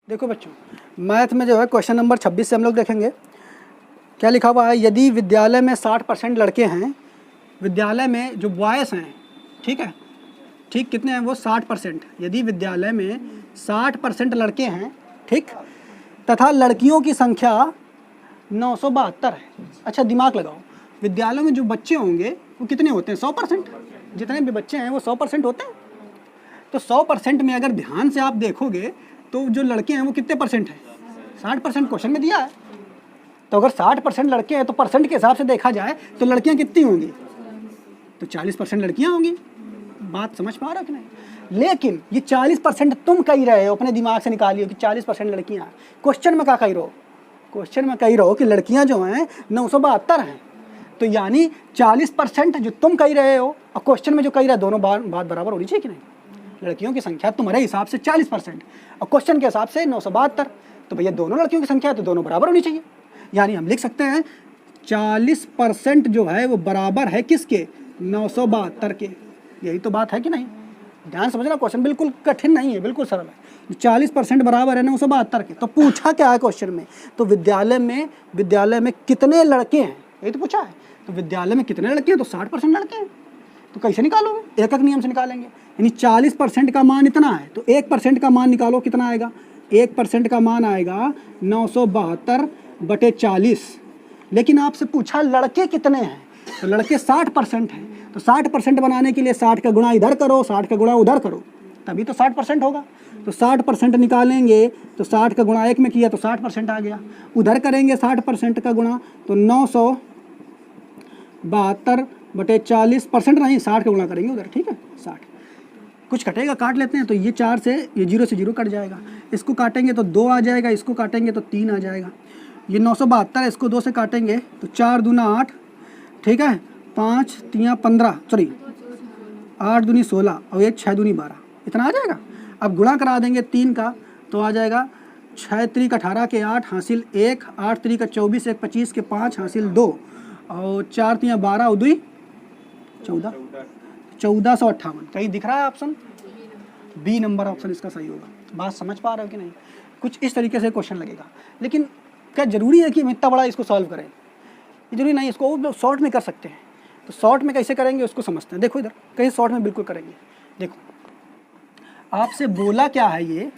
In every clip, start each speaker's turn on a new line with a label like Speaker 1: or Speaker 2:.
Speaker 1: देखो बच्चों, मैथ में जो है क्वेश्चन नंबर 26 से हम लोग देखेंगे। क्या लिखा हुआ है, यदि विद्यालय में 60% लड़के हैं, विद्यालय में जो बॉयज़ हैं, ठीक है, ठीक कितने हैं वो 60%। यदि विद्यालय में 60% लड़के हैं, ठीक, तथा लड़कियों की संख्या 972 है। अच्छा दिमाग लगाओ, विद्यालयों में जो बच्चे होंगे वो कितने होते हैं? 100%। जितने भी बच्चे हैं वो 100% होते हैं। तो 100% में अगर ध्यान से आप देखोगे तो जो लड़के हैं वो कितने परसेंट हैं? 60% क्वेश्चन में दिया है। तो अगर 60% लड़के हैं तो परसेंट के हिसाब से देखा जाए तो लड़कियां कितनी होंगी? तो 40% लड़कियां होंगी। बात समझ पा रहे हो कि नहीं? लेकिन ये 40% तुम कही रहे हो, अपने दिमाग से निकालिए कि 40% लड़कियां। क्वेश्चन में क्या कही रहो? क्वेश्चन में कही रहो कि लड़कियां जो हैं 972 हैं। तो यानी 40% जो तुम कही रहे हो और क्वेश्चन में जो कही रहे, दोनों बात बराबर होनी चाहिए कि नहीं? लड़कियों की संख्या तुम्हारे हिसाब से 40% और क्वेश्चन के हिसाब से 972। तो भैया दोनों लड़कियों की संख्या है तो दोनों बराबर होनी चाहिए। यानी हम लिख सकते हैं 40% जो है वो बराबर है किसके? 972 के। यही तो बात है कि नहीं? ध्यान समझना, क्वेश्चन बिल्कुल कठिन नहीं है, बिल्कुल सरल है। 40% बराबर है 972 के। तो पूछा क्या है क्वेश्चन में? तो विद्यालय में कितने लड़के हैं, यही तो पूछा है। तो विद्यालय में कितने लड़के हैं? तो 60% लड़के हैं। तो कैसे निकालोगे? एक नियम से निकालेंगे। यानी 40% का मान इतना है तो 1% का मान निकालो, कितना आएगा? 1% का मान आएगा 972/40। लेकिन आपसे पूछा लड़के कितने हैं, तो लड़के 60% हैं। तो 60% बनाने के लिए 60 का गुणा इधर करो, 60 का गुणा उधर करो, तभी तो 60% होगा। तो 60% निकालेंगे तो 60 का गुणा 1 में किया तो 60% आ गया। उधर करेंगे 60% का गुणा तो 972/40% नहीं, 60 का गुणा करेंगे उधर, ठीक है। 60 कुछ कटेगा, काट लेते हैं। तो ये 4 से ये 0 से 0 कट जाएगा। इसको काटेंगे तो 2 आ जाएगा, इसको काटेंगे तो 3 आ जाएगा। ये 972 इसको 2 से काटेंगे तो 4 दूना 8, ठीक है, 5 3 15, सॉरी 8 दूनी 16 और 1 6 दूनी 12, इतना आ जाएगा। अब गुणा करा देंगे 3 का तो आ जाएगा 6 3 18 के 8 हासिल 1, 8 3 का 24, 1 25 के 5 हासिल 2 और 4 3 12 और 2 14, 1458। कहीं दिख रहा है ऑप्शन? बी नंबर ऑप्शन इसका सही होगा। बात समझ पा रहे हो कि नहीं? कुछ इस तरीके से क्वेश्चन लगेगा। लेकिन क्या ज़रूरी है कि हम इतना बड़ा इसको सॉल्व करें? ये जरूरी नहीं, इसको शॉर्ट में कर सकते हैं। तो शॉर्ट में कैसे करेंगे उसको समझते हैं। देखो इधर कहीं शॉर्ट में बिल्कुल करेंगे। देखो आपसे बोला क्या है, ये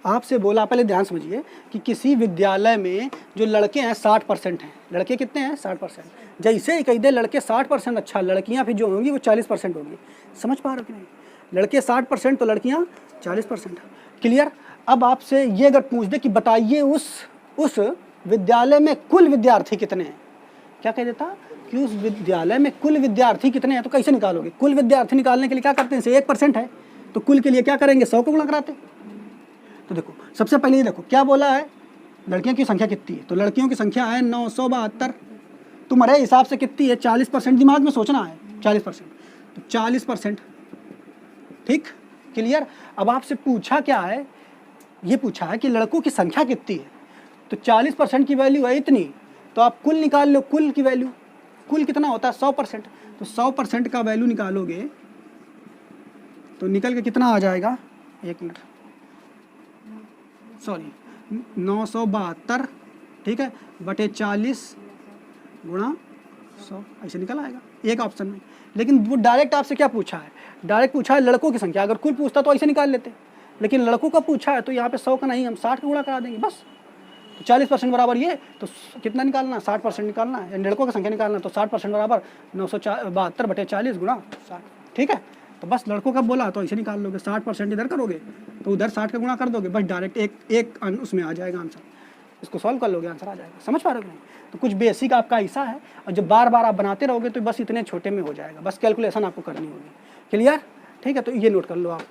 Speaker 1: आपसे बोला, पहले ध्यान समझिए कि किसी विद्यालय में जो लड़के हैं 60% हैं। लड़के कितने हैं? 60%। जैसे ही कही दे लड़के 60%, अच्छा लड़कियां फिर जो होंगी वो 40% होंगी। समझ पा रहे हो कि नहीं? लड़के 60% तो लड़कियां 40%। क्लियर? अब आपसे ये अगर पूछ दे कि बताइए उस विद्यालय में कुल विद्यार्थी कितने हैं, क्या कह देता कि उस विद्यालय में कुल विद्यार्थी कितने हैं? तो कैसे निकालोगे? कुल विद्यार्थी निकालने के लिए क्या करते हैं? से 1% है तो कुल के लिए क्या करेंगे? 100 को गुणा कराते। तो देखो सबसे पहले ये देखो क्या बोला है, लड़कियों की संख्या कितनी है? तो लड़कियों की संख्या है 972। तुम्हारे हिसाब से कितनी है? 40%। दिमाग में सोचना है, 40%। तो 40%, ठीक, क्लियर। अब आपसे पूछा क्या है? ये पूछा है कि लड़कों की संख्या कितनी है। तो 40% की वैल्यू है इतनी, तो आप कुल निकाल लो। कुल की वैल्यू, कुल कितना होता है? 100%। तो 100% का वैल्यू निकालोगे तो निकल के कितना आ जाएगा? 1 मिनट, सॉरी 972, ठीक है, बटे 40 गुणा 100, ऐसे निकल आएगा एक ऑप्शन में। लेकिन वो डायरेक्ट आपसे क्या पूछा है? डायरेक्ट पूछा है लड़कों की संख्या। अगर कुल पूछता तो ऐसे निकाल लेते, लेकिन लड़कों का पूछा है तो यहाँ पे 100 का नहीं, हम 60 का गुणा करा देंगे बस। तो 40% बराबर ये, तो कितना निकालना? 60% निकालना है, लड़कों की संख्या निकालना। तो 60% बराबर 972/40 गुणा 60, ठीक है। तो बस लड़कों का बोला तो ऐसे निकाल लोगे। 60% इधर करोगे तो उधर 60 का गुणा कर दोगे, बस डायरेक्ट एक उसमें आ जाएगा आंसर। इसको सॉल्व कर लोगे, आंसर आ जाएगा। समझ पा रहे हो नहीं? तो कुछ बेसिक आपका ऐसा है, और जब बार बार आप बनाते रहोगे तो बस इतने छोटे में हो जाएगा। बस कैलकुलेशन आपको करनी होगी। क्लियर? ठीक है, तो ये नोट कर लो आप।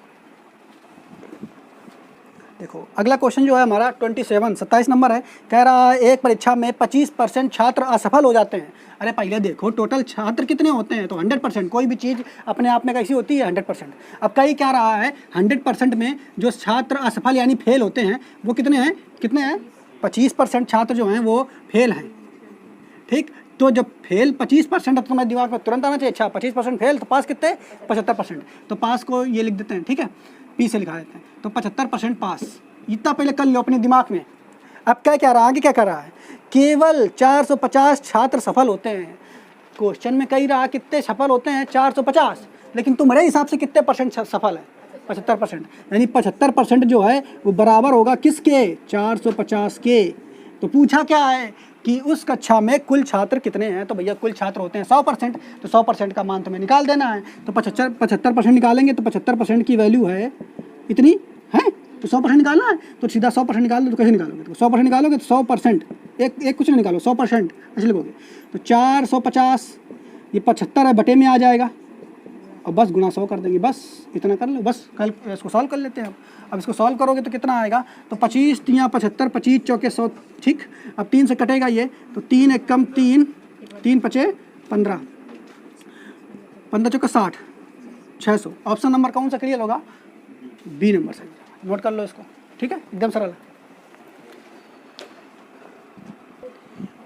Speaker 1: देखो अगला क्वेश्चन जो है हमारा 27 नंबर है। कह रहा है एक परीक्षा में 25% छात्र असफल हो जाते हैं। अरे पहले देखो टोटल छात्र कितने होते हैं? तो 100%। कोई भी चीज़ अपने आप में कैसी होती है? 100%। अब कहीं क्या रहा है, 100% में जो छात्र असफल यानी फेल होते हैं वो कितने हैं? 25% छात्र जो हैं वो फेल हैं, ठीक। तो जब फेल 25% है तो तुम्हारे दिमाग में तुरंत आना चाहिए, अच्छा 25% फेल तो पास कितने? 75%। तो पास को ये लिख देते हैं, ठीक है, पी से लिखा देते हैं। तो 75% पास, इतना पहले कर लो अपने दिमाग में। अब क्या कह रहा है, आगे क्या कर रहा है, केवल 450 छात्र सफल होते हैं। क्वेश्चन में कही रहा कितने सफल होते हैं, 450, लेकिन तुम्हारे हिसाब से कितने परसेंट सफल है, 75%। यानी 75% जो है वो बराबर होगा किसके, 450 के। तो पूछा क्या है कि उस कक्षा में कुल छात्र कितने हैं, तो भैया कुल छात्र होते हैं 100%, तो 100% का मान तुम्हें निकाल देना है। तो 75% निकालेंगे तो 75% की वैल्यू है इतनी है, तो 100% निकालना है, तो सीधा 100% निकाल दो। तो कैसे निकालोगे, तो 100% निकालोगे तो 100%, एक कुछ नहीं निकालो, 100% ऐसे लिखोगे। तो 450 ये 75 है, बटे में आ जाएगा, और बस गुना 100 कर देंगे, बस इतना कर लो, बस कल इसको सॉल्व कर लेते हैं। अब इसको सॉल्व करोगे तो कितना आएगा, तो 25 तियाँ 75, 25 चौके 100, ठीक। अब 3 से कटेगा ये, तो 3 एक कम 3, 3 पचे 15, 15 चौके 60, 600। ऑप्शन नंबर कौन सा क्लियर होगा, बी नंबर सही। नोट कर लो इसको, ठीक है, एकदम सरल है।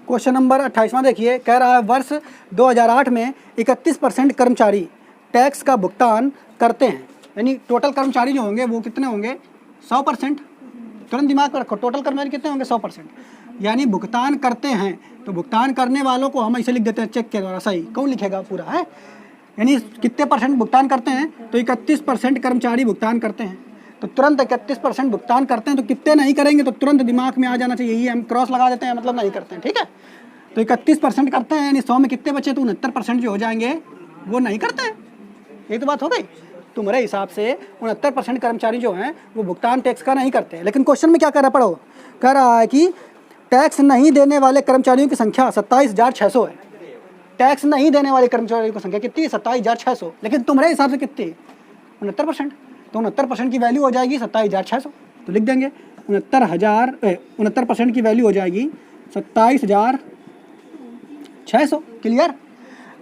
Speaker 1: क्वेश्चन नंबर 28वां देखिए, कह रहा है वर्ष 2008 में 31% कर्मचारी टैक्स का भुगतान करते हैं। यानी टोटल कर्मचारी जो होंगे वो कितने होंगे, 100%। तुरंत दिमाग में रखो, टोटल कर्मचारी कितने होंगे, 100%। यानी भुगतान करते हैं, तो भुगतान करने वालों को हम ऐसे लिख देते हैं चेक के द्वारा, सही। कौन लिखेगा पूरा है, यानी कितने परसेंट भुगतान करते हैं, तो 31% कर्मचारी भुगतान करते हैं। तो तुरंत 31% भुगतान करते हैं, तो कितने नहीं करेंगे, तो तुरंत दिमाग में आ जाना चाहिए, ये हम क्रॉस लगा देते हैं, मतलब नहीं करते हैं, ठीक है। तो 31% करते हैं, यानी 100 में कितने बचे, तो 69% जो हो जाएंगे वो नहीं करते हैं। ये तो बात हो गई। तुम्हारे हिसाब से 69% कर्मचारी जो हैं वो भुगतान टैक्स का नहीं करते हैं। लेकिन क्वेश्चन में क्या कर रहा, पढ़ो, कह रहा है कि टैक्स नहीं देने वाले कर्मचारियों की संख्या 27,600 है। टैक्स नहीं देने वाले कर्मचारियों की संख्या कितनी है, 27,600। लेकिन तुम्हारे हिसाब से कितनी, 69%। तो 69% की वैल्यू हो जाएगी 27,600। तो लिख देंगे 69% की वैल्यू हो जाएगी 27,600। क्लियर।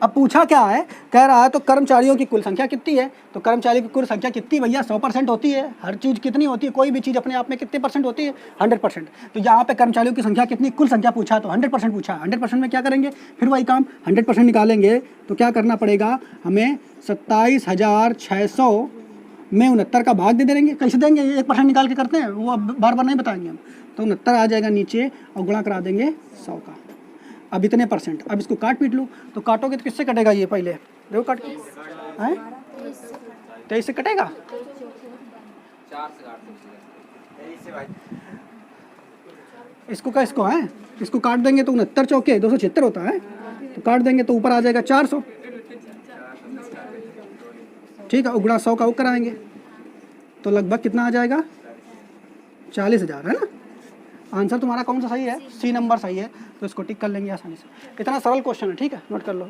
Speaker 1: अब पूछा क्या है, कह रहा है तो कर्मचारियों की कुल संख्या कितनी है, तो कर्मचारियों की कुल संख्या कितनी भैया, 100% होती है। हर चीज़ कितनी होती है, कोई भी चीज़ अपने आप में कितने परसेंट होती है, 100%। तो यहाँ पे कर्मचारियों की संख्या कितनी, कुल संख्या पूछा तो 100% पूछा। 100% में क्या करेंगे, फिर वही काम, 100% निकालेंगे तो क्या करना पड़ेगा हमें, 27,600 में 69 का भाग दे देंगे। कैसे देंगे, 1% निकाल के करते हैं, वो अब बार बार नहीं बताएंगे हम। तो 69 आ जाएगा नीचे और गुणा करा देंगे 100 का। अब इतने परसेंट, अब इसको काट पीट लो, तो काटोगे तो किससे कटेगा ये, पहले देखो काट के, हैं 23 से कटेगा, इसको क्या, इसको है, इसको काट देंगे तो 69 चौके 276 होता है, तो काट देंगे तो ऊपर आ जाएगा 400, ठीक है। गुणा 100 का वो कराएंगे तो लगभग कितना आ जाएगा, 40,000, है ना। आंसर तुम्हारा कौन सा सही है, सी नंबर सही है। तो इसको टिक कर लेंगे आसानी से। इतना सरल क्वेश्चन है, ठीक है, नोट कर लो।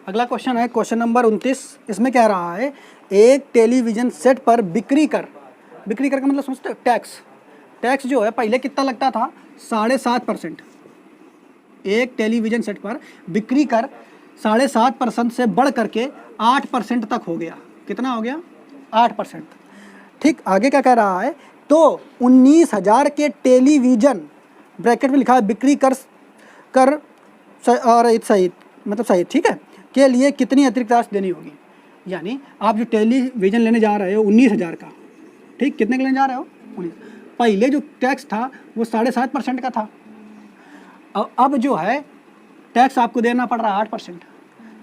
Speaker 1: अगला क्वेश्चन है क्वेश्चन नंबर 29। इसमें कह रहा है एक टेलीविज़न सेट पर बिक्री कर का मतलब समझते हो, टैक्स जो है पहले कितना लगता था, 7.5%। एक टेलीविज़न सेट पर बिक्री कर 7.5% से बढ़ करके 8% तक हो गया। कितना हो गया, 8%। ठीक, आगे क्या कह रहा है, तो 19,000 के टेलीविज़न, ब्रैकेट में लिखा है बिक्री कर और सही, मतलब सही, ठीक है, के लिए कितनी अतिरिक्त राशि देनी होगी। यानी आप जो टेलीविज़न लेने जा रहे हो 19,000 का, ठीक, कितने के लेने जा रहे हो, 19। पहले जो टैक्स था वो 7.5% का था, अब जो है टैक्स आपको देना पड़ रहा है 8%।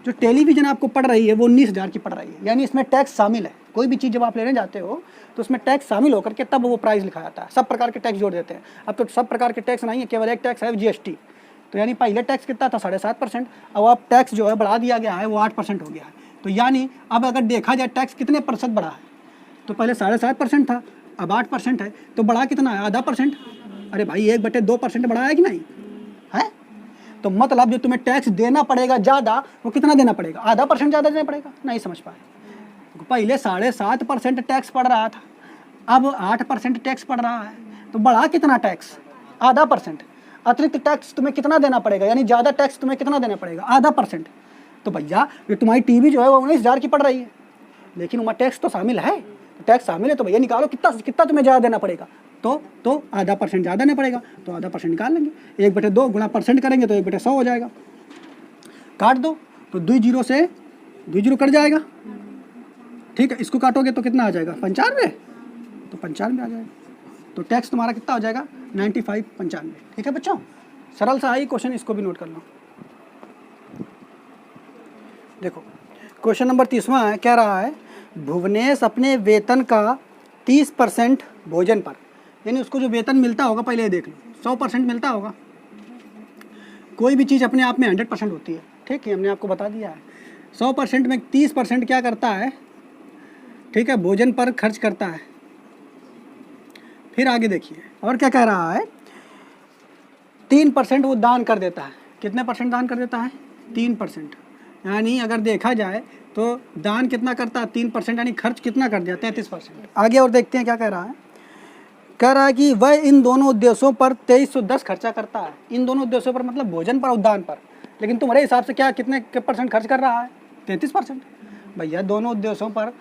Speaker 1: जो टेलीविज़न आपको पड़ रही है वो 19,000 की पड़ रही है, यानी इसमें टैक्स शामिल है। कोई भी चीज़ जब आप लेने जाते हो तो उसमें टैक्स शामिल होकर के तब वो प्राइस लिखा जाता है। सब प्रकार के टैक्स जोड़ देते हैं। अब तो सब प्रकार के टैक्स नहीं है, केवल एक टैक्स है GST। तो यानी पहले टैक्स कितना था, 7.5%, अब टैक्स जो है बढ़ा दिया गया है, वो 8% हो गया है। तो यानी अब अगर देखा जाए टैक्स कितने % बढ़ा है, तो पहले 7.5% था, अब 8% है, तो बढ़ा कितना है, आधा %। अरे भाई 1/2% बढ़ा है कि नहीं है। तो मतलब जो तुम्हें टैक्स देना पड़ेगा ज़्यादा, वो कितना देना पड़ेगा, आधा % ज़्यादा देना पड़ेगा। नहीं समझ पाए, पहले 7.5% टैक्स पड़ रहा था, अब 8% टैक्स पड़ रहा है, तो बढ़ा कितना टैक्स, आधा %। अतिरिक्त टैक्स तुम्हें कितना देना पड़ेगा, यानी ज़्यादा टैक्स तुम्हें कितना देना पड़ेगा, आधा %। तो भैया ये तुम्हारी टीवी जो है वो 19,000 की पड़ रही है, लेकिन वहाँ टैक्स तो शामिल है, टैक्स शामिल है, तो भैया निकालो कितना तुम्हें ज़्यादा देना पड़ेगा, तो आधा % ज़्यादा देना पड़ेगा, तो आधा % निकाल लेंगे। 1/2 गुणा % करेंगे तो 1/100 हो जाएगा। काट दो तो 2 जीरो से 2 जीरो कट जाएगा, ठीक है। इसको काटोगे तो कितना आ जाएगा, 95, तो 95 आ जाएगा। तो टैक्स तुम्हारा कितना हो जाएगा 95 95। ठीक है बच्चों, सरल सा है क्वेश्चन, इसको भी नोट कर लो। देखो क्वेश्चन नंबर 30वां है, कह रहा है भुवनेश अपने वेतन का 30% भोजन पर, यानी उसको जो वेतन मिलता होगा पहले ये देख लो 100% मिलता होगा। कोई भी चीज़ अपने आप में 100% होती है, ठीक है, हमने आपको बता दिया है। 100% में 30% क्या करता है, ठीक है, भोजन पर खर्च करता है। फिर आगे देखिए और क्या कह रहा है, 3% वो दान कर देता है। कितने परसेंट दान कर देता है 3%, यानी अगर देखा जाए तो दान कितना करता है 3%, यानी खर्च कितना कर दिया 33%। आगे और देखते हैं क्या कह रहा है, कह रहा है कि वह इन दोनों उद्देश्यों पर 2310 खर्चा करता है। इन दोनों उद्देश्यों पर मतलब भोजन पर और दान पर, लेकिन तुम्हारे हिसाब से क्या कितने % खर्च कर रहा है 33%। भैया दोनों उद्देश्यों पर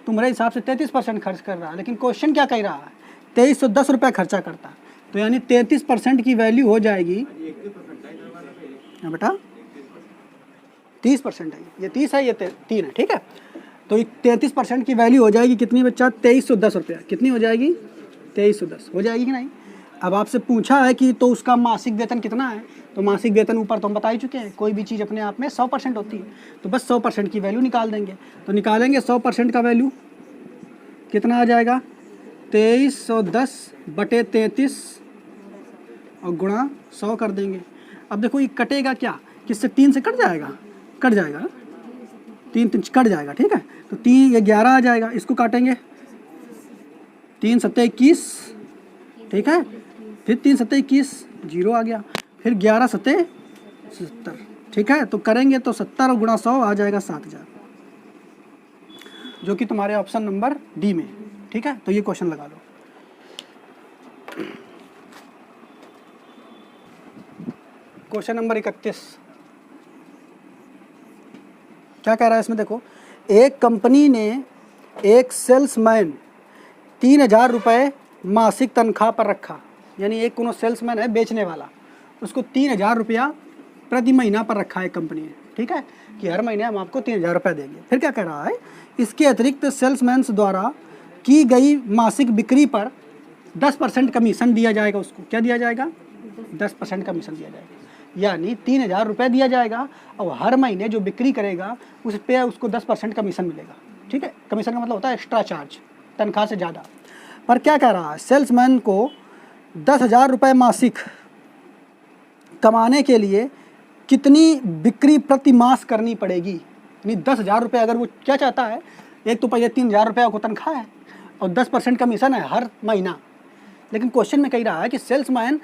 Speaker 1: तुम्हारे हिसाब से 33% खर्च कर रहा है, लेकिन क्वेश्चन क्या कह रहा है 2310 रुपये खर्चा करता है, तो यानी 33% की वैल्यू हो जाएगी बेटा 30% है, ये 30 है, ये 3 है, ठीक है। तो 33% की वैल्यू हो जाएगी कितनी बच्चा 2310 रुपया। कितनी हो जाएगी 2310 हो जाएगी कि नहीं। अब आपसे पूछा है कि तो उसका मासिक वेतन कितना है, तो मासिक वेतन ऊपर तो हम बता ही चुके हैं, कोई भी चीज़ अपने आप में 100% होती है, तो बस 100% की वैल्यू निकाल देंगे। तो निकालेंगे 100% का वैल्यू कितना आ जाएगा 2310 बटे 33 और गुणा 100 कर देंगे। अब देखो ये कटेगा क्या, किससे 3 से कट जाएगा, कट जाएगा ना, 3 कट जाएगा, ठीक है। तो 3 ये 11 आ जाएगा, इसको काटेंगे 3 7 21, ठीक है, फिर 3 7 21 0 आ गया, फिर 11 7 70, ठीक है। तो करेंगे तो 70 और गुणा 100 आ जाएगा 7000, जो कि तुम्हारे ऑप्शन नंबर डी में, ठीक है। तो ये क्वेश्चन लगा लो। क्वेश्चन नंबर 31 क्या कह रहा है इसमें, देखो एक कंपनी ने एक सेल्समैन 3000 रुपये मासिक तनख्वाह पर रखा, यानी एक कोनो सेल्समैन है बेचने वाला, उसको 3000 रुपया प्रति महीना पर रखा है कंपनी ने, ठीक है, कि हर महीने हम आपको 3000 रुपया देंगे। फिर क्या कह रहा है, इसके अतिरिक्त सेल्समैन द्वारा की गई मासिक बिक्री पर 10% कमीशन दिया जाएगा। उसको क्या दिया जाएगा 10% कमीशन दिया जाएगा, यानी 3000 रुपये दिया जाएगा और हर महीने जो बिक्री करेगा उस पर उसको 10% कमीशन मिलेगा, ठीक है। कमीशन का मतलब होता है एक्स्ट्रा चार्ज, तनख्वाह से ज़्यादा। पर क्या कह रहा है, सेल्समैन को 10,000 रुपये मासिक कमाने के लिए कितनी बिक्री प्रति मास करनी पड़ेगी, यानी 10,000 रुपये अगर वो क्या चाहता है, एक तो पहले 3000 रुपये को तनख्वाह है और 10% कमीशन है हर महीना, लेकिन क्वेश्चन में कह रहा है कि सेल्समैन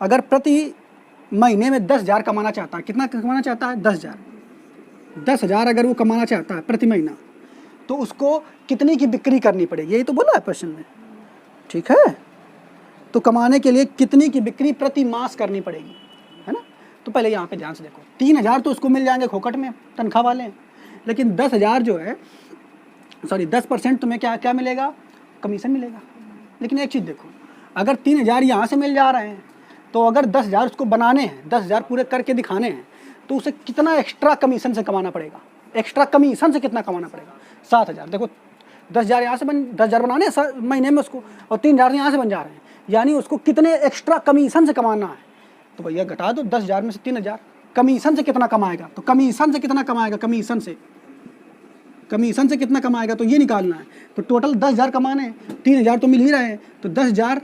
Speaker 1: अगर प्रति महीने में 10,000 कमाना चाहता है, कितना कमाना चाहता है 10,000 अगर वो कमाना चाहता है प्रति महीना, तो उसको कितनी की बिक्री करनी पड़ेगी, यही तो बोला है क्वेश्चन में, ठीक है। तो कमाने के लिए कितनी की बिक्री प्रति मास करनी पड़ेगी, है ना। तो पहले यहाँ पे ध्यान से देखो, 3000 तो उसको मिल जाएंगे खोखट में तनख्वाह वाले, लेकिन 10,000 जो है 10% तुम्हें क्या क्या मिलेगा, कमीशन मिलेगा। लेकिन एक चीज़ देखो, अगर 3000 यहाँ से मिल जा रहे हैं, तो अगर 10,000 उसको बनाने हैं, 10,000 पूरे करके दिखाने हैं, तो उसे कितना एक्स्ट्रा कमीशन से कमाना पड़ेगा, एक्स्ट्रा कमीशन से कितना कमाना पड़ेगा 7,000। देखो 10,000 यहाँ से 10,000 बनाने हैं महीने में उसको, और 3,000 यहाँ से बन जा रहे हैं, यानी उसको कितने एक्स्ट्रा कमीशन से कमाना है। तो भैया घटा दो 10,000 में से 3,000, कमीशन से कितना कमाएगा, तो कमीशन से कितना कमाएगा, कमीशन से कितना कमाएगा, तो ये निकालना है। तो टोटल 10,000 कमाने हैं, 3,000 तो मिल ही रहे हैं, तो 10,000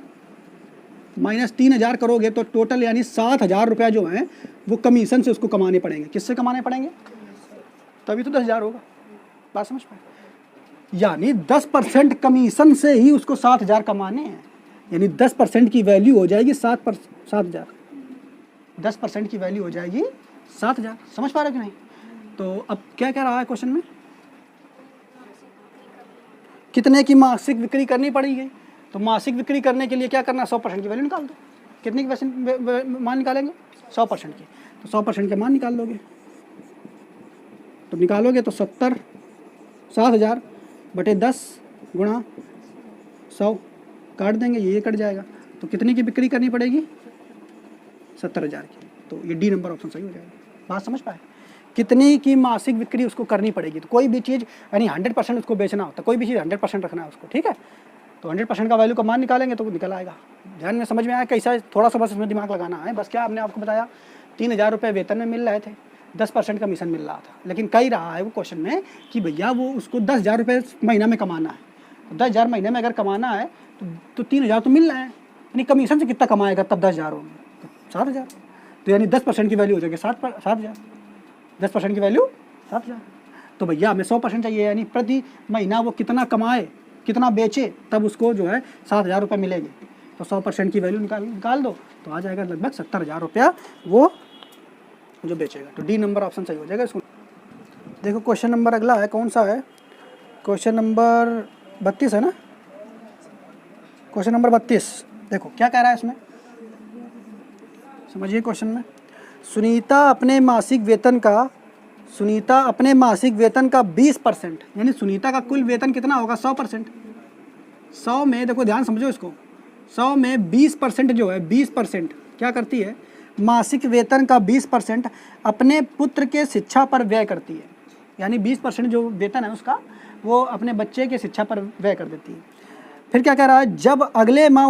Speaker 1: माइनस 3,000 करोगे तो टोटल यानी 7,000 रुपया जो है वो कमीशन से उसको कमाने पड़ेंगे। किससे कमाने पड़ेंगे, तभी तो 10,000 होगा, बात समझ पाए। यानी 10% कमीशन से ही उसको 7,000 कमाने हैं, यानी 10% की वैल्यू हो जाएगी 7,000, 10% की वैल्यू हो जाएगी 7,000। समझ पा रहे कि नहीं। तो अब क्या कह रहा है क्वेश्चन में, कितने की मासिक बिक्री करनी पड़ेगी, तो मासिक बिक्री करने के लिए क्या करना, 100% की वैल्यू निकाल दो। कितने की मान निकालेंगे 100% की, तो 100% के मान निकाल लोगे, तो निकालोगे तो 7,000 बटे 10 गुणा 100 काट देंगे, ये कट जाएगा। तो कितने की बिक्री करनी पड़ेगी 70,000 की। तो ये डी नंबर ऑप्शन सही हो जाएगा। बात समझ पाए। कितनी की मासिक बिक्री उसको करनी पड़ेगी। तो कोई भी चीज़ यानी 100% उसको बेचना होता है, कोई भी चीज़ 100% रखना है उसको, ठीक है। तो 100% का वैल्यू का मान निकालेंगे तो निकल आएगा। ध्यान में समझ में आया कैसा, थोड़ा सा बस इसमें दिमाग लगाना है। बस क्या हमने आपको बताया 3000 रुपये वेतन में मिल रहे थे, 10% कमीशन मिल रहा था, लेकिन कही रहा है वो क्वेश्चन में कि भैया वो उसको 10,000 रुपये महीना में कमाना है। तो 10,000 महीने में अगर कमाना है तो 3,000 तो मिल रहे हैं, यानी कमीशन से कितना कमाएगा तब 10,000 होंगे, तो 7,000। तो यानी 10% की वैल्यू हो जाएगी 7,000, 10% की वैल्यू 7,000। तो भैया हमें 100% चाहिए, यानी प्रति महीना वो कितना कमाए, कितना बेचे, तब उसको जो है 7,000 रुपये मिलेंगे। तो 100% की वैल्यू निकाल दो तो आ जाएगा लगभग 70,000 रुपया वो जो बेचेगा। तो डी नंबर ऑप्शन सही हो जाएगा इसको। देखो क्वेश्चन नंबर अगला है, कौन सा है, क्वेश्चन नंबर 32 है ना, क्वेश्चन नंबर 32। देखो क्या कह रहा है इसमें, समझिए क्वेश्चन में। सुनीता अपने मासिक वेतन का 20%, यानी सुनीता का कुल वेतन कितना होगा 100%। 100 में देखो ध्यान समझो इसको, 100 में 20% जो है 20% क्या करती है, मासिक वेतन का 20% अपने पुत्र के शिक्षा पर व्यय करती है। यानी 20% जो वेतन है उसका वो अपने बच्चे के शिक्षा पर व्यय कर देती है। फिर क्या कह रहा है, जब अगले महीना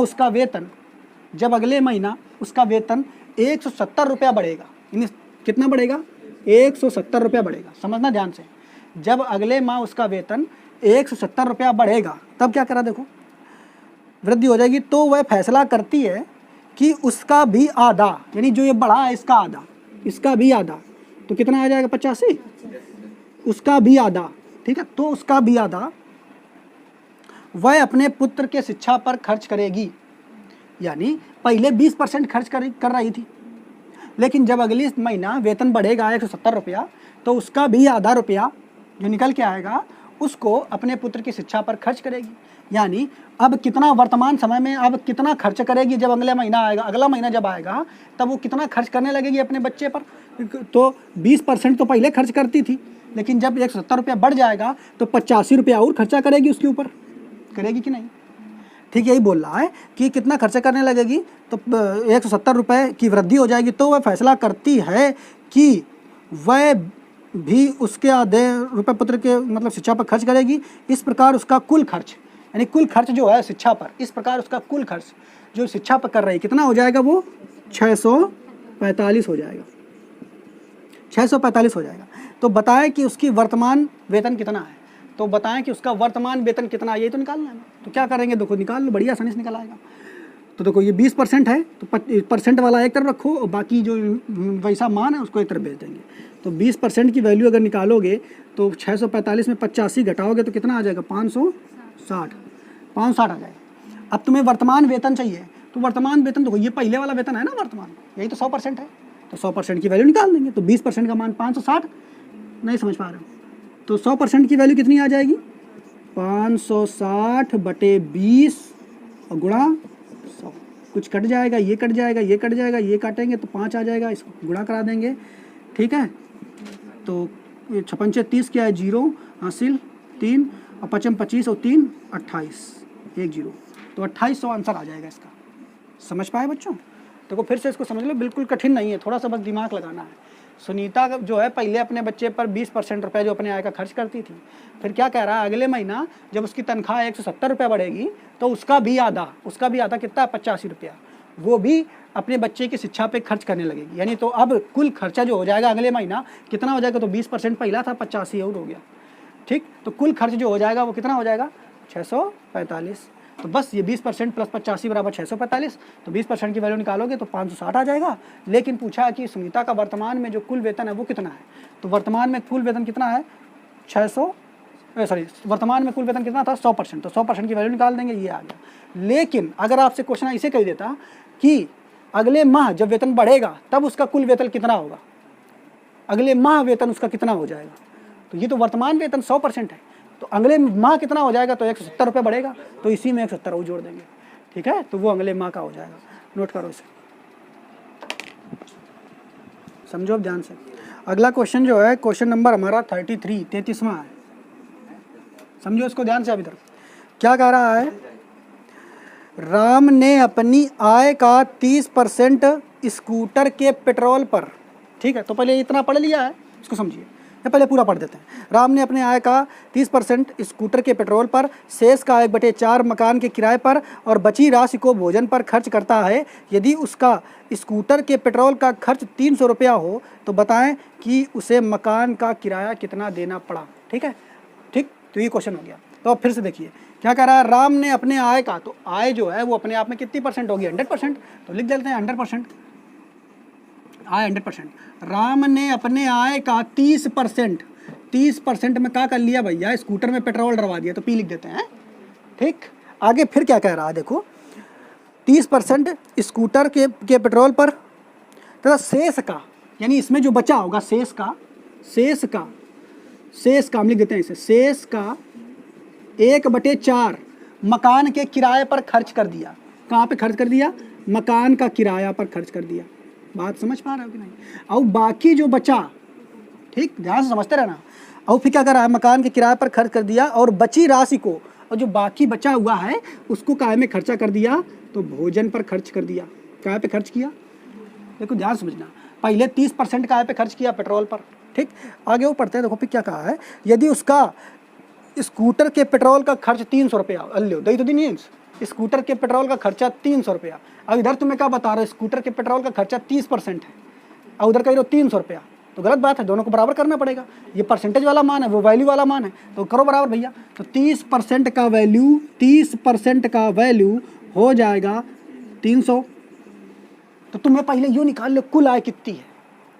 Speaker 1: उसका वेतन 170 रुपया बढ़ेगा, यानी कितना बढ़ेगा 170 रुपया बढ़ेगा। समझना ध्यान से, जब अगले माह उसका वेतन 170 रुपया बढ़ेगा तब क्या करा, देखो वृद्धि हो जाएगी। तो वह फैसला करती है कि उसका भी आधा, यानी जो ये बढ़ा है इसका भी आधा, तो कितना आ जाएगा 85, उसका भी आधा, ठीक है। तो उसका भी आधा वह अपने पुत्र के शिक्षा पर खर्च करेगी। यानी पहले 20% खर्च कर रही थी, लेकिन जब अगली महीना वेतन बढ़ेगा 170 रुपया तो उसका भी आधा रुपया जो निकल के आएगा उसको अपने पुत्र की शिक्षा पर खर्च करेगी। यानी अब कितना वर्तमान समय में अब कितना खर्च करेगी, जब अगला महीना जब आएगा तब वो कितना खर्च करने लगेगी अपने बच्चे पर। तो 20% तो पहले खर्च करती थी, लेकिन जब 170 रुपया बढ़ जाएगा तो 85 रुपया और खर्चा करेगी उसके ऊपर, करेगी कि नहीं। ठीक यही बोल रहा है कि कितना खर्चा करने लगेगी, तो 170 रुपये की वृद्धि हो जाएगी। तो वह फैसला करती है कि वह भी उसके आधे रुपये पुत्र के मतलब शिक्षा पर खर्च करेगी। इस प्रकार उसका कुल खर्च, यानी कुल खर्च जो है शिक्षा पर, इस प्रकार उसका कुल खर्च जो शिक्षा पर कर रही है कितना हो जाएगा, वो 645 हो जाएगा, 645 हो जाएगा। तो बताएं कि उसकी वर्तमान वेतन कितना है, तो बताएं कि उसका वर्तमान वेतन कितना है, ये तो निकालना है। तो क्या करेंगे, देखो निकाल लो, बढ़िया आसानी से निकल आएगा। तो देखो ये 20% है तो परसेंट वाला एक तरफ रखो और बाकी जो वैसा मान है उसको एक तरफ भेज देंगे। तो 20% की वैल्यू अगर निकालोगे तो 645 में 85 घटाओगे तो कितना आ जाएगा, 560 आ जाएगा। अब तुम्हें वर्तमान वेतन चाहिए, तो वर्तमान वेतन देखो ये पहले वाला वेतन है ना वर्तमान, यही तो 100% है, तो 100% की वैल्यू निकाल देंगे। तो 20% का मान 560, नहीं समझ पा रहे हो, तो 100% की वैल्यू कितनी आ जाएगी, 560 बटे 20 और गुणा 100। कुछ कट जाएगा, ये कट जाएगा, ये कट जाएगा, ये काटेंगे तो 5 आ जाएगा, इसको गुणा करा देंगे, ठीक है। तो 56 30 क्या है, 0 हासिल 3 और 55 25 और 3 28 1 0, तो 2800 आंसर आ जाएगा इसका। समझ पाए बच्चों। देखो फिर से इसको समझ लो, बिल्कुल कठिन नहीं है, थोड़ा सा बस दिमाग लगाना है। सुनीता जो है पहले अपने बच्चे पर 20% रुपये जो अपने आय का खर्च करती थी, फिर क्या कह रहा है, अगले महीना जब उसकी तनख्वाह 170 रुपये बढ़ेगी तो उसका भी आधा कितना, 85 रुपया, वो भी अपने बच्चे की शिक्षा पे खर्च करने लगेगी। यानी तो अब कुल खर्चा जो हो जाएगा अगले महीना कितना हो जाएगा, तो 20% पहला था, 85 और हो गया, ठीक। तो कुल खर्च जो हो जाएगा वो कितना हो जाएगा, 645। तो बस ये 20% प्लस 85 बराबर 645। तो 20% की वैल्यू निकालोगे तो 560 आ जाएगा। लेकिन पूछा कि सुनीता का वर्तमान में जो कुल वेतन है वो कितना है, तो वर्तमान में कुल वेतन कितना है, वर्तमान में कुल वेतन कितना था, 100%, तो 100% की वैल्यू निकाल देंगे, ये आ गया। लेकिन अगर आपसे क्वेश्चन इसे कह देता कि अगले माह जब वेतन बढ़ेगा तब उसका कुल वेतन कितना होगा, अगले माह वेतन उसका कितना हो जाएगा, तो ये तो वर्तमान वेतन 100% है, तो अगले माह कितना हो जाएगा, तो 170 रुपये बढ़ेगा, तो इसी में 170 और जोड़ देंगे, ठीक है। तो वो अगले माह का हो जाएगा, नोट करो इसे, समझो अब ध्यान से। अगला क्वेश्चन जो है क्वेश्चन नंबर हमारा 33वां है, समझो इसको ध्यान से। अभी तक क्या कह रहा है, राम ने अपनी आय का 30% स्कूटर के पेट्रोल पर, ठीक है। तो पहले इतना पढ़ लिया है, इसको समझिए, ये पहले पूरा पढ़ देते हैं। राम ने अपने आय का 30% स्कूटर के पेट्रोल पर, शेष का 1/4 मकान के किराए पर और बची राशि को भोजन पर खर्च करता है। यदि उसका स्कूटर के पेट्रोल का खर्च 300 रुपया हो तो बताएं कि उसे मकान का किराया कितना देना पड़ा। ठीक है, ठीक, तो ये क्वेश्चन हो गया। तो अब फिर से देखिए क्या कह रहा है, राम ने अपने आय का, तो आय जो है वो अपने आप में कितनी परसेंट होगी, 100%, तो लिख देते हैं 100%, आय 100%। राम ने अपने आय का 30% में क्या कर लिया भैया, स्कूटर में पेट्रोल डलवा दिया, तो पी लिख देते हैं। ठीक, आगे फिर क्या कह रहा है देखो, 30% स्कूटर के पेट्रोल पर तथा शेष का, यानी इसमें जो बचा होगा शेष का हम लिख देते हैं इसे, शेष का 1/4 मकान के किराए पर खर्च कर दिया। कहाँ पे खर्च कर दिया, मकान का किराया पर खर्च कर दिया। बात समझ पा रहे हो कि नहीं। और बाकी जो बचा, ठीक, ध्यान से समझते रहना। और फिर क्या कर रहा है, मकान के किराए पर खर्च कर दिया और बची राशि को, और जो बाकी बचा हुआ है उसको काय में खर्चा कर दिया, तो भोजन पर खर्च कर दिया। काय पे खर्च किया, देखो ध्यान समझना, पहले 30% काय पे खर्च किया, पेट्रोल पर। ठीक, आगे वो पढ़ते हैं, देखो फिर क्या कहा है, यदि उसका स्कूटर के पेट्रोल का खर्च 300 रुपया, अल्लो दही तो नहीं, स्कूटर के पेट्रोल का खर्चा 300 रुपया। अब इधर तुम्हें क्या बता रहे हो, स्कूटर के पेट्रोल का खर्चा 30% है और उधर कह रहे हो 300 रुपया, तो गलत बात है, दोनों को बराबर करना पड़ेगा। ये परसेंटेज वाला मान है, वो वैल्यू वाला मान है, तो करो बराबर भैया। तो 30% का वैल्यू हो जाएगा 300। तो तुम्हें पहले यूँ निकाल लो कुल आय कितनी है,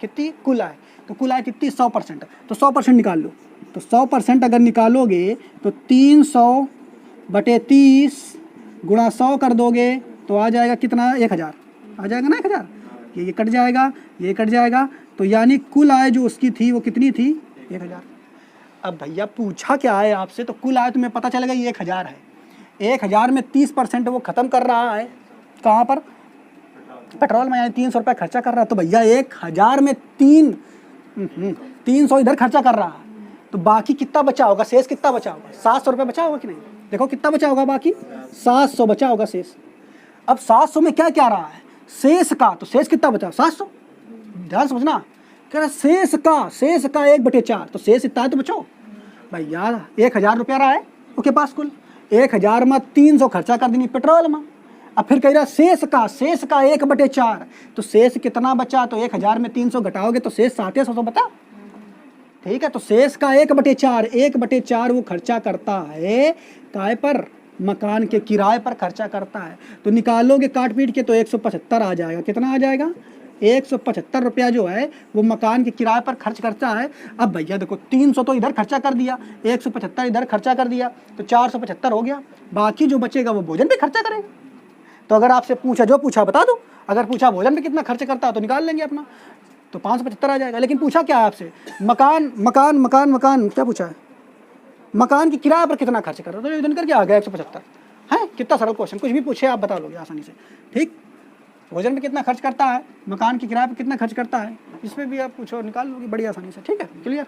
Speaker 1: कितनी कुल आय, तो कुल आय कितनी 100%, तो 100% निकाल लो। तो 100% अगर निकालोगे तो 300/30 गुणा 100 कर दोगे तो आ जाएगा कितना, 1000 आ जाएगा ना, 1000। ये कट जाएगा, ये कट जाएगा, तो यानी कुल आय जो उसकी थी वो कितनी थी, 1000। अब भैया पूछा क्या है आपसे, तो कुल आय तुम्हें पता चलेगा ये 1000 है। 1000 में 30% वो ख़त्म कर रहा है, कहाँ पर, पेट्रोल में, यानी 300 रुपये खर्चा कर रहा है। तो भैया 1000 में 300 इधर खर्चा कर रहा है, तो बाकी कितना बचा होगा, शेष कितना बचा होगा, 700 रुपये बचा होगा कि नहीं। देखो कितना बचा होगा, बाकी 700 बचा होगा शेष। अब 700 में क्या क्या रहा है, शेष का, तो शेष कितना बचा, 700। ध्यान समझना, कह रहा शेष का 1/4, तो शेष इतना है तो बचो भैया 1000 रुपया रहा है उसके पास कुल, 1000 में 300 खर्चा कर देनी पेट्रोल में। अब फिर कह रहा शेष का 1/4, तो शेष कितना बचा, तो 1000 में 300 घटाओगे तो शेष 700 बता। ठीक है, तो शेष का 1/4 वो खर्चा करता है काय पर, मकान के किराए पर खर्चा करता है। तो निकालोगे काट पीट के तो 175 आ जाएगा। कितना आ जाएगा, 175 रुपया जो है वो मकान के किराए पर खर्च करता है। अब भैया देखो 300 तो इधर खर्चा कर दिया, 175 इधर खर्चा कर दिया, तो 475 हो गया। बाकी जो बचेगा वो भोजन पे खर्चा करेगा। तो अगर आपसे पूछा, जो पूछा बता दो, अगर पूछा भोजन पे कितना खर्च करता है तो निकाल लेंगे अपना, तो 575 आ जाएगा। लेकिन पूछा क्या है आपसे, मकान क्या पूछा है, मकान की किराए पर कितना खर्च कर रहा है, तो डिवीजन करके आ गया 175 है। कितना सरल क्वेश्चन, कुछ भी पूछे आप बता लोगे आसानी से। ठीक, भोजन पे कितना खर्च करता है, मकान की किराए पर कितना खर्च करता है, इसमें भी आप पूछो निकाल लोगे बड़ी आसानी से। ठीक है, क्लियर।